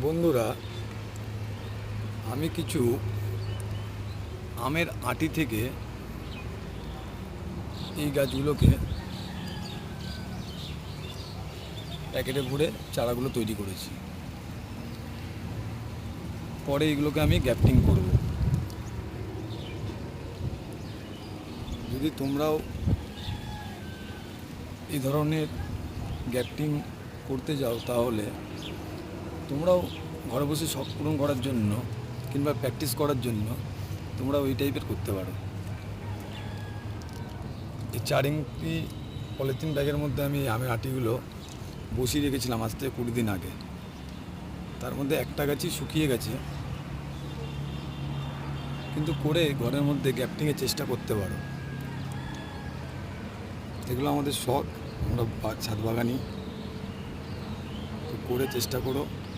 বন্ধুরা, আমি কিছু আমের আঁটি থেকে এই গাছগুলোকে প্যাকেটে ভরে চারাগুলো তৈরি করেছি। পরে এগুলোকে আমি গ্যাপটিং করব। যদি তোমরাও এই ধরনের গ্যাপটিং করতে যাও তাহলে তোমরাও ঘরে বসে শখ পূরণ করার জন্য কিংবা প্র্যাকটিস করার জন্য তোমরা ওই টাইপের করতে পারো। এই 4 ইঞ্চি পলিথিন ব্যাগের মধ্যে আমি আমের আঁটিগুলো বসিয়ে রেখেছিলাম আজ থেকে 20 দিন আগে। তার মধ্যে একটা গাছই শুকিয়ে গেছে, কিন্তু করে ঘরের মধ্যে গ্যাপটিংয়ের চেষ্টা করতে পারো। এগুলো আমাদের শখ, আমরা ছাদ বাগানি, তো করে চেষ্টা করো।